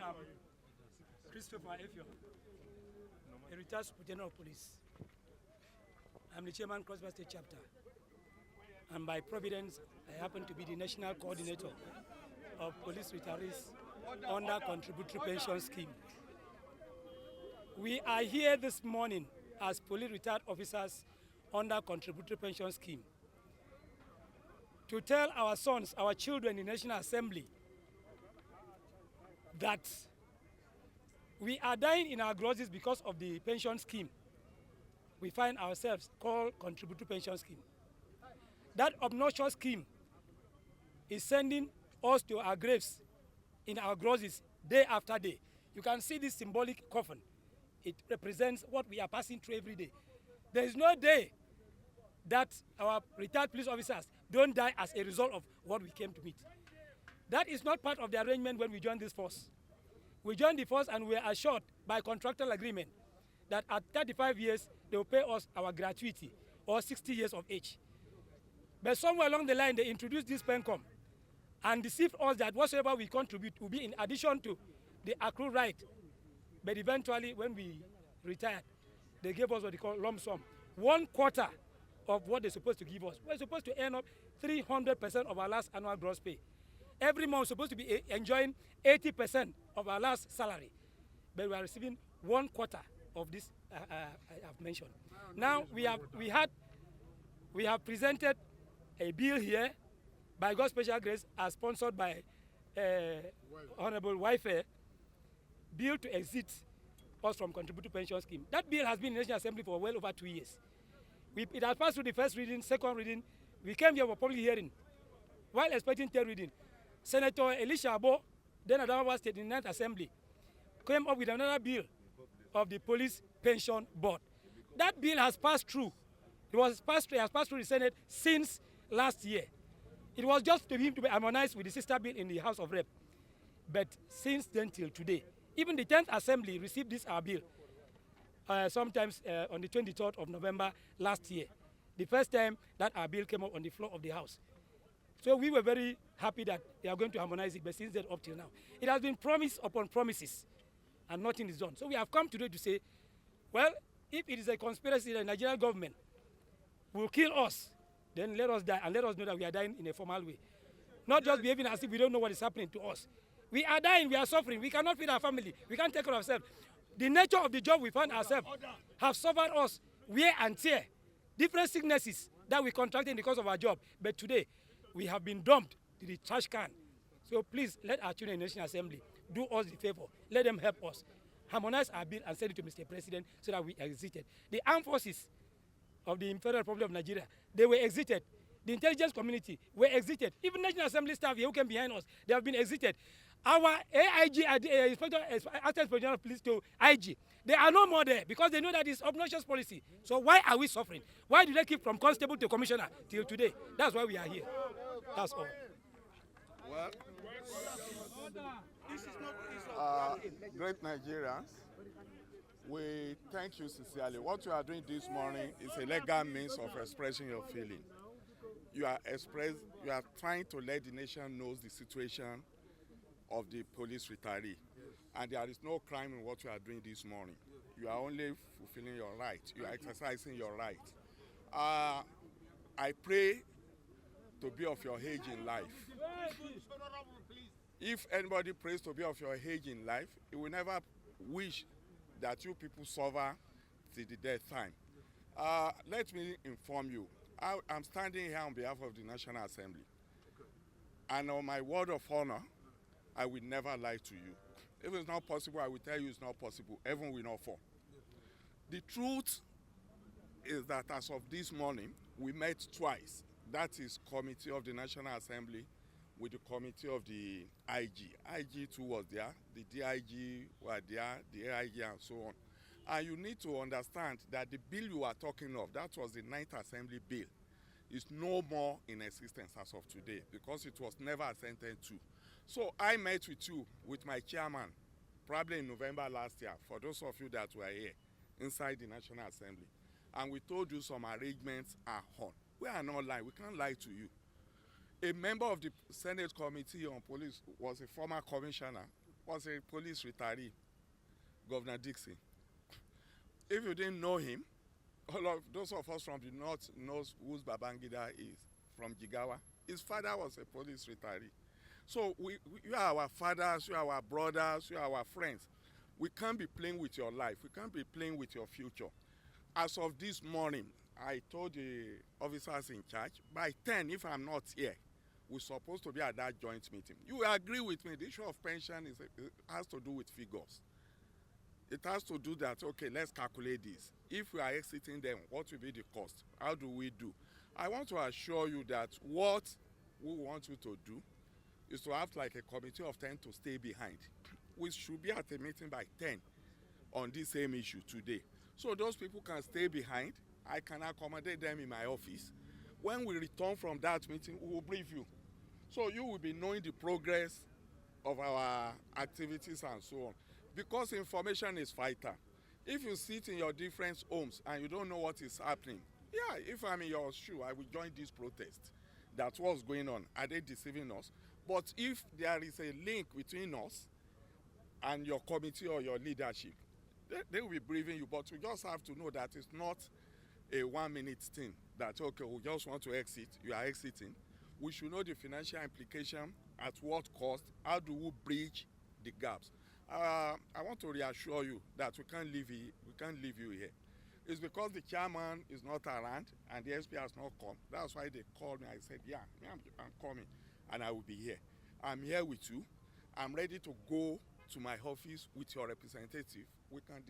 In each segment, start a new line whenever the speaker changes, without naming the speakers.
am Christopher Efio, a retired General of Police. I'm the chairman of Crossbar State Chapter. And by providence, I happen to be the national coordinator of police retirees under contributory pension scheme. We are here this morning as police retired officers under contributory pension scheme to tell our sons, our children in the National Assembly that we are dying in our grosses because of the pension scheme. We find ourselves called contributory pension scheme. That obnoxious scheme is sending us to our graves in our grosses day after day. You can see this symbolic coffin. It represents what we are passing through every day. There is no day that our retired police officers don't die as a result of what we came to meet. That is not part of the arrangement when we joined this force. We joined the force and we are assured by contractual agreement that at 35 years, they will pay us our gratuity or 60 years of age. But somewhere along the line, they introduced this PENCOM and deceived us that whatsoever we contribute will be in addition to the accrued right. But eventually, when we retired, they gave us what they call lump sum. 1/4 of what they're supposed to give us. We're supposed to earn up 300% of our last annual gross pay. Every month, we're supposed to be enjoying 80% of our last salary. But we are receiving 1/4 of this I have mentioned. Now, we have presented a bill here by God's special grace as sponsored by Honorable Wife, bill to exit us from contributory pension scheme. That bill has been in the National Assembly for well over 2 years. It has passed through the first reading, second reading. We came here for public hearing. While expecting third reading, Senator Elisha Abo, then Adamawa State in the 9th Assembly, came up with another bill of the Police Pension Board. That bill has passed through. It has passed through the Senate since last year. It was just to him to be harmonized with the sister bill in the House of Rep. But since then till today, even the 10th Assembly received this our bill sometimes on the 23rd of November last year. The first time that our bill came up on the floor of the House. So we were very happy that they are going to harmonize it, but since then up till now, it has been promise upon promises, and nothing is done. So we have come today to say, well, if it is a conspiracy that the Nigerian government will kill us, then let us die, and let us know that we are dying in a formal way. Not just behaving as if we don't know what is happening to us. We are dying, we are suffering, we cannot feed our family, we can't take care of ourselves. The nature of the job we find ourselves have suffered us wear and tear, different sicknesses that we contracted in the course of our job. But today, we have been dumped to the trash can. So please, let our children in the National Assembly do us the favor. Let them help us. Harmonize our bill and send it to Mr. President so that we exited. The armed forces of the Federal Republic of Nigeria, they were exited. The intelligence community were exited. Even National Assembly staff here who came behind us, they have been exited. Our AIG, Inspector General of Police to IG, they are no more there because they know that it's obnoxious policy. So why are we suffering? Why do they keep from constable to commissioner till today? That's why we are here. That's all.
Well, great Nigerians, we thank you sincerely. What you are doing this morning is a legal means of expressing your feeling. You are trying to let the nation know the situation of the police retiree. And there is no crime in what you are doing this morning. You are only fulfilling your right. You are exercising your right. I pray to be of your age in life. If anybody prays to be of your age in life, he will never wish that you people suffer till the death time. Let me inform you. I'm standing here on behalf of the National Assembly. And on my word of honor, I will never lie to you. If it's not possible, I will tell you it's not possible. Heaven will not fall. The truth is that as of this morning, we met twice. That is committee of the National Assembly with the committee of the IG. IG too was there, the DIG were there, the AIG and so on. And you need to understand that the bill you are talking of, that was the 9th Assembly bill, is no more in existence as of today because it was never assented to. So I met with you, with my chairman, probably in November last year, for those of you that were here, inside the National Assembly. And we told you some arrangements are on. We are not lying, we can't lie to you. A member of the Senate Committee on Police was a former commissioner was a police retiree, Governor Dixon. If you didn't know him, all of those of us from the north knows who Babangida is, from Jigawa. His father was a police retiree. So you are our fathers, you are our brothers, you are our friends. We can't be playing with your life. We can't be playing with your future. As of this morning, I told the officers in charge, by 10, if I'm not here, we're supposed to be at that joint meeting. You agree with me, the issue of pension has to do with figures. It has to do that, okay, let's calculate this. If we are exiting them, what will be the cost? How do we do? I want to assure you that what we want you to do is to have like a committee of 10 to stay behind. We should be at a meeting by 10 on this same issue today. So those people can stay behind. I can accommodate them in my office. When we return from that meeting, we will brief you. So you will be knowing the progress of our activities and so on. Because information is vital. If you sit in your different homes and you don't know what is happening, yeah, if I'm in your shoe, I will join this protest. That's what's going on. Are they deceiving us? But if there is a link between us and your committee or your leadership, they will be briefing you. But you just have to know that it's not a 1 minute thing that, okay, we just want to exit, you are exiting. We should know the financial implication, at what cost, how do we bridge the gaps. I want to reassure you that we can't leave you here. It's because the chairman is not around and the SP has not come. That's why they called me. I said, yeah, I'm coming and I will be here. I'm here with you. I'm ready to go to my office with your representative. We can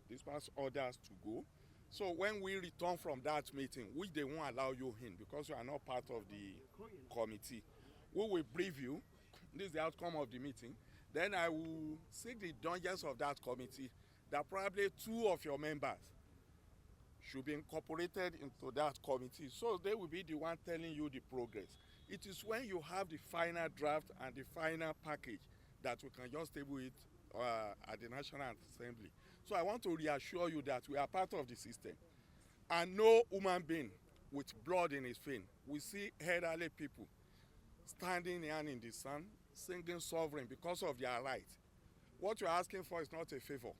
dispatch orders to go. So when we return from that meeting, which they won't allow you in because you are not part of the committee, we will brief you. This is the outcome of the meeting. Then I will seek the dangers of that committee that probably 2 of your members should be incorporated into that committee. So they will be the one telling you the progress. It is when you have the final draft and the final package that we can just table it at the National Assembly. So I want to reassure you that we are part of the system. And no human being with blood in his vein. We see elderly people standing here in the sun, singing sovereign because of their right. What you're asking for is not a favor.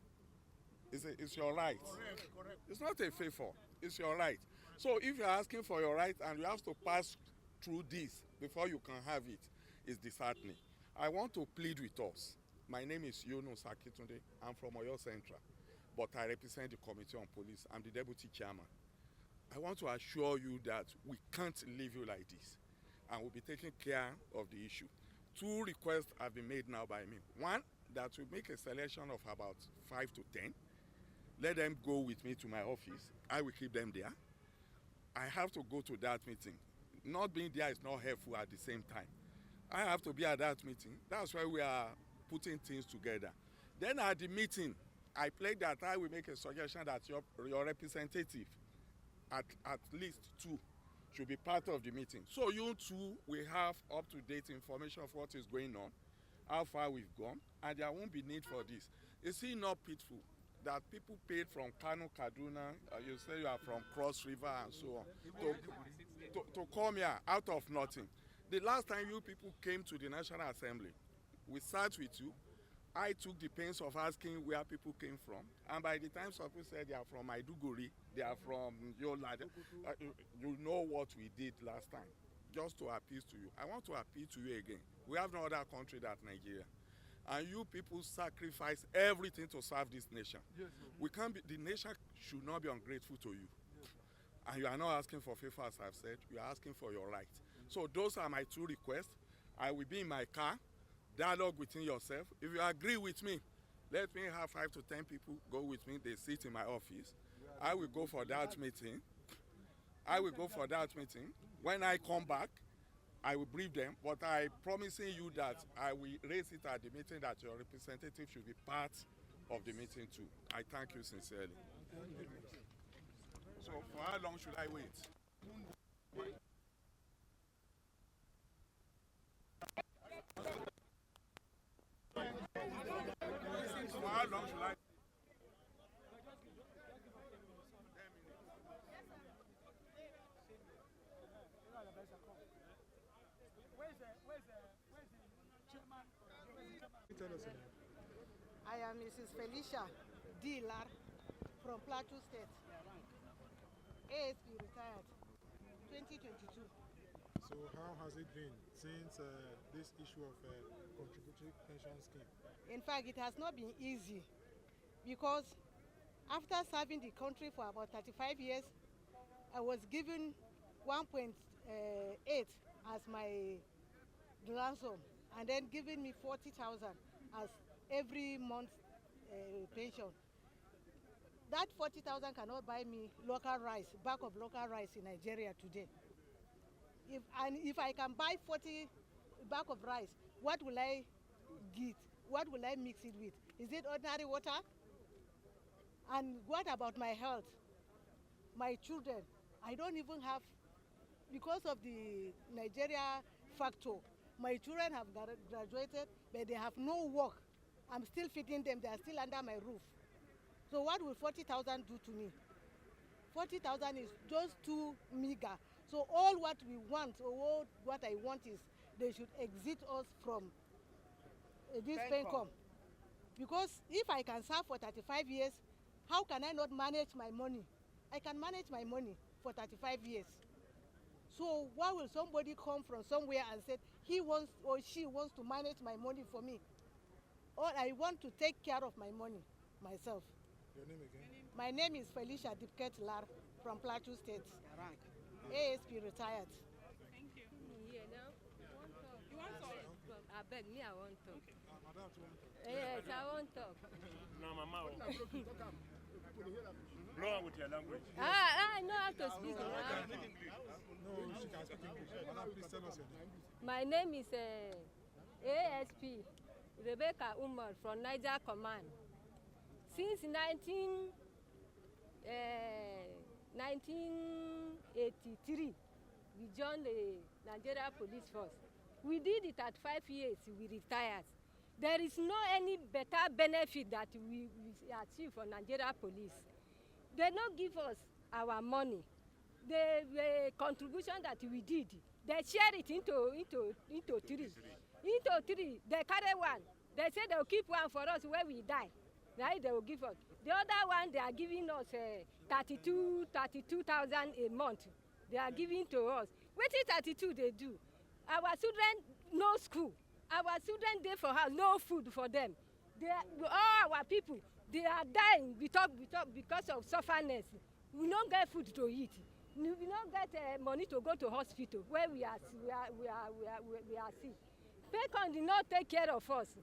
It's your right. Correct. It's not a favor. It's your right. So if you're asking for your right and you have to pass through this before you can have it, it's disheartening. I want to plead with us. My name is Yunus Akitunde. I'm from Oyo Central, but I represent the Committee on Police. I'm the Deputy Chairman. I want to assure you that we can't leave you like this, and we'll be taking care of the issue. 2 requests have been made now by me. One, that we make a selection of about 5 to 10. Let them go with me to my office. I will keep them there. I have to go to that meeting. Not being there is not helpful at the same time. I have to be at that meeting. That's why we are putting things together. Then at the meeting, I pledge that I will make a suggestion that your representative, at least 2, should be part of the meeting. So you too will have up-to-date information of what is going on, how far we've gone, and there won't be need for this. Is it not pitiful that people paid from Kano, Kaduna, you say you are from Cross River and so on, to come here out of nothing? The last time you people came to the National Assembly, we sat with you. I took the pains of asking where people came from, and by the time some people said they are from Maiduguri, they are from Yola, you know what we did last time, just to appeal to you. I want to appeal to you again. We have no other country than Nigeria, and you people sacrifice everything to serve this nation. Yes, we can't be, the nation should not be ungrateful to you. Yes, and you are not asking for favor, as I've said, you are asking for your right. So those are my 2 requests. I will be in my car, dialogue within yourself. If you agree with me, let me have 5 to 10 people go with me. They sit in my office. I will go for that meeting. When I come back, I will brief them, but I'm promising you that I will raise it at the meeting that your representative should be part of the meeting too. I thank you sincerely. So for how long should I wait? For how long should I?
Where's the chairman?
tell us your name?
I am Mrs. Felicia D. Lar from Plateau State. ASP retired 2022.
So how has it been since this issue of contributory pension scheme?
In fact, it has not been easy because after serving the country for about 35 years, I was given 1.8 as my ransom, and then giving me 40,000 as every month pension. That 40,000 cannot buy me local rice, bag of local rice in Nigeria today. If I can buy 40 bag of rice, what will I get? What will I mix it with? Is it ordinary water? And what about my health? My children, I don't even have, because of the Nigeria factor, my children have graduated, but they have no work. I'm still feeding them, they are still under my roof. So what will 40,000 do to me? 40,000 is just too meager. So all what we want, or all what I want is they should exit us from this PENCOM. Because if I can serve for 35 years, how can I not manage my money? I can manage my money for 35 years. So why will somebody come from somewhere and say he wants or she wants to manage my money for me? Or I want to take care of my money myself.
Your name again?
My name is Felicia Dipket Lar from Plateau State. ASP retired.
Thank you.
Yeah, now,
You want to?
I beg me, I want to talk.
Madam, you want to?
Yes, I want to talk.
No, Mama. Blow on with your language.
I know how to speak now.
No, she can speak English. Madam, please tell us your name.
My name is ASP Rebecca Umar from Niger Command. Since 1983, we joined the Nigeria Police Force. We did it at 5 years, we retired. There is no any better benefit that we achieve for Nigeria Police. They don't give us our money. The contribution that we did, they share it into three. Into three, they carry one. They say they'll keep one for us when we die. Right? They will give us. The other one, they are giving us 32,000 a month. They are giving to us. What is 32 they do? Our children, no school. Our children, they for house, no food for them. All our people, they are dying because of sufferness. We don't get food to eat. We don't get money to go to hospital where we are sick. PENCOM did not take care of us.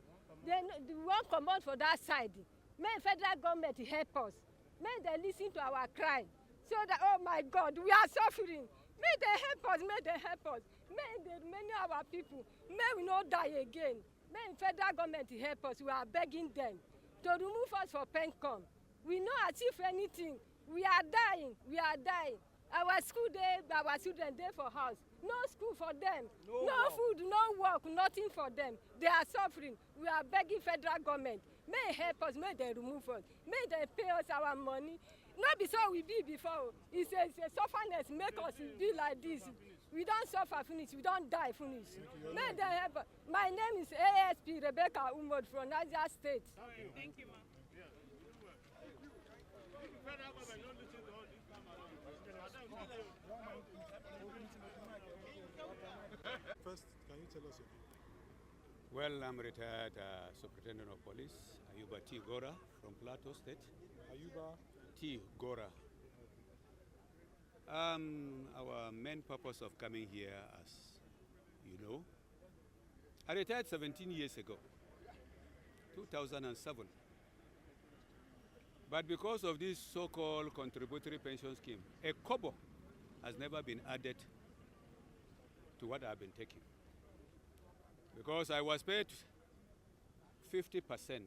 They won't come out for that side. May federal government help us. May they listen to our cry. So that, oh my God, we are suffering. May they help us, may they help us. May many of our people, may we not die again. May federal government help us. We are begging them to remove us from PENCOM. We not achieve anything. We are dying, we are dying. Our school day, our children day for house. No school for them. No food, no work, nothing for them. They are suffering. We are begging federal government. May help us, may they remove us. May they pay us our money. Not be so we be before. It's a sufferness make us be like this. We don't suffer finish, we don't die finish. May they help us. My name is ASP Rebecca Umod from Niger State.
Thank you, ma'am.
First, can you tell us your name?
Well, I'm retired Superintendent of Police, Ayuba T. Gora from Plateau State.
Ayuba?
T. Gora. Our main purpose of coming here, as you know, I retired 17 years ago, 2007. But because of this so-called contributory pension scheme, a kobo has never been added to what I've been taking. Because I was paid 50%.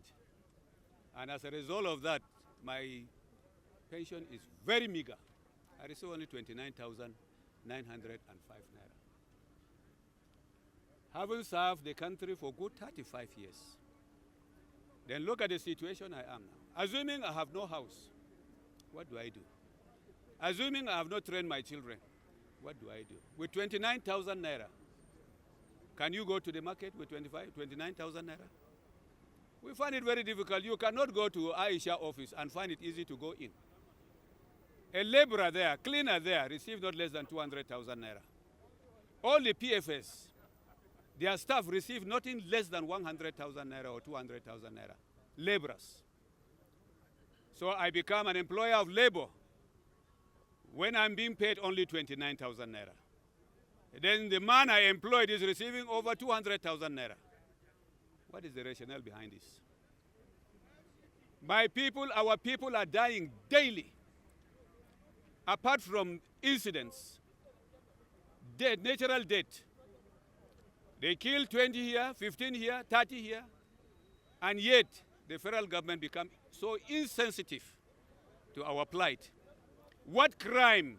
And as a result of that, my pension is very meager. I receive only 29,905 naira. Having served the country for good 35 years. Then look at the situation I am now. Assuming I have no house, what do I do? Assuming I have not trained my children, what do I do? With 29,000 naira, can you go to the market with 29,000 naira? We find it very difficult. You cannot go to Aisha office and find it easy to go in. A laborer there, cleaner there, receive not less than 200,000 naira. All the PFS, their staff receive nothing less than 100,000 naira or 200,000 naira. Laborers. So I become an employer of labor when I'm being paid only 29,000 naira. Then the man I employed is receiving over 200,000 naira. What is the rationale behind this? My people, our people are dying daily. Apart from incidents, death, natural death. They kill 20 here, 15 here, 30 here, and yet the federal government become so insensitive to our plight. What crime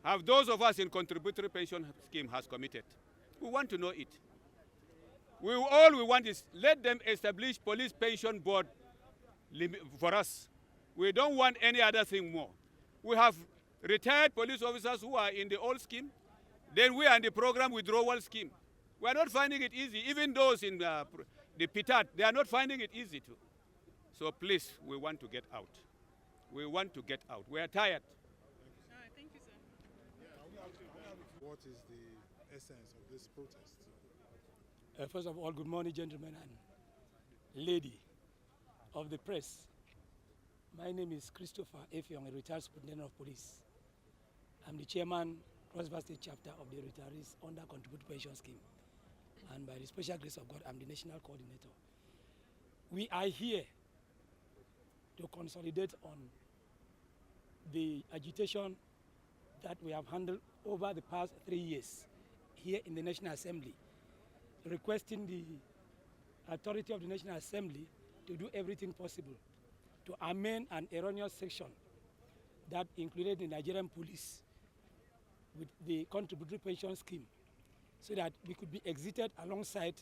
have those of us in contributory pension scheme has committed? We want to know it. All we want is let them establish police pension board for us. We don't want any other thing more. We have retired police officers who are in the old scheme. Then we are in the program withdrawal scheme. We are not finding it easy. Even those in the PITAT, they are not finding it easy too. So please, we want to get out. We want to get out. We are tired.
All right, thank you, sir.
What is the essence of this protest?
First of all, good morning, gentlemen and lady of the press. My name is Christopher Effiong, a retired superintendent of police. I'm the chairman, Cross River State chapter of the retirees under contributory pension scheme. And by the special grace of God, I'm the national coordinator. We are here to consolidate on the agitation that we have handled over the past 3 years here in the National Assembly, requesting the authority of the National Assembly to do everything possible to amend an erroneous section that included the Nigerian police with the contributory pension scheme so that we could be exited alongside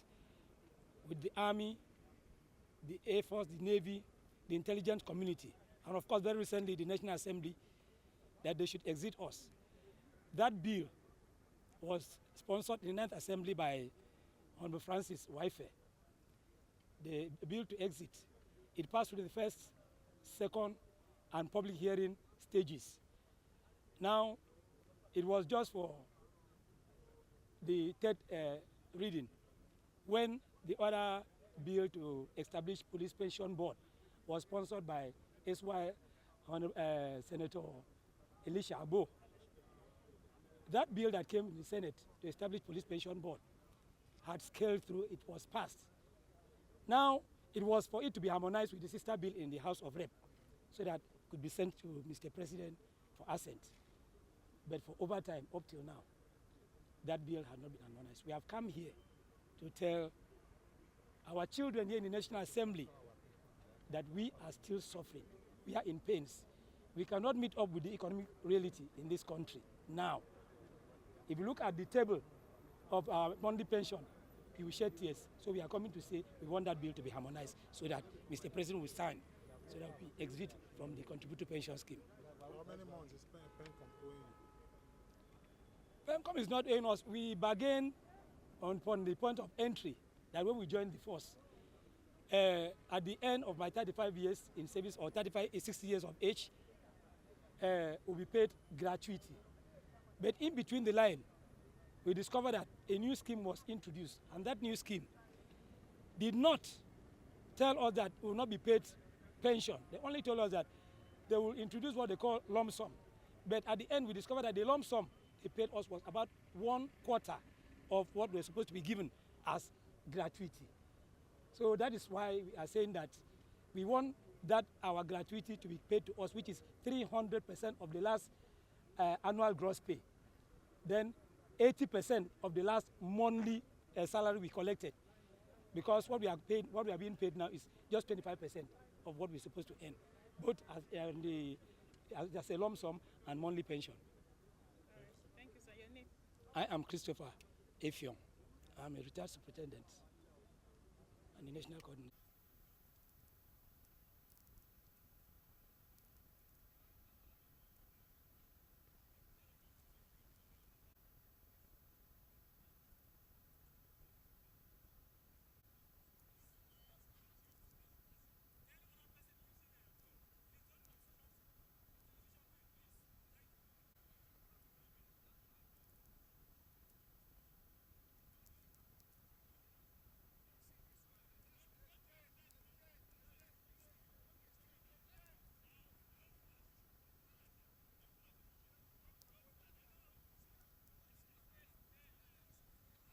with the Army, the Air Force, the Navy, the intelligence community, and of course very recently the National Assembly, that they should exit us. That bill was sponsored in the 9th Assembly by Honorable Francis Waife. The bill to exit, it passed through the first, second, and public hearing stages. Now, it was just for the third reading when the other bill to establish police pension board was sponsored by SY Senator Elisha Abo. That bill that came in the Senate to establish police pension board had scaled through, it was passed. Now, it was for it to be harmonized with the sister bill in the House of Rep so that it could be sent to Mr. President for assent. But for overtime, up till now, that bill had not been harmonized. We have come here to tell our children here in the National Assembly that we are still suffering. We are in pains. We cannot meet up with the economic reality in this country now. If you look at the table of our monthly pension, you will shed tears. So we are coming to say we want that bill to be harmonized so that Mr. President will sign, so that we exit from the contributory pension scheme.
How many months is PENCOM owing?
PENCOM is not owing us. We bargain on the point of entry that when we join the force, at the end of my 35 years in service or 60 years of age, will be paid gratuity. But in between the line, we discovered that a new scheme was introduced, and that new scheme did not tell us that we will not be paid pension. They only told us that they will introduce what they call lump sum. But at the end, we discovered that the lump sum they paid us was about 1/4 of what we were supposed to be given as gratuity. So that is why we are saying that we want that our gratuity to be paid to us, which is 300% of the last annual gross pay. Then 80% of the last monthly salary we collected, because what we are being paid now is just 25% of what we're supposed to earn, both as a lump sum and monthly pension.
Thank you, sir. Your name?
I am Christopher Effiong. I'm a retired superintendent and the national coordinator.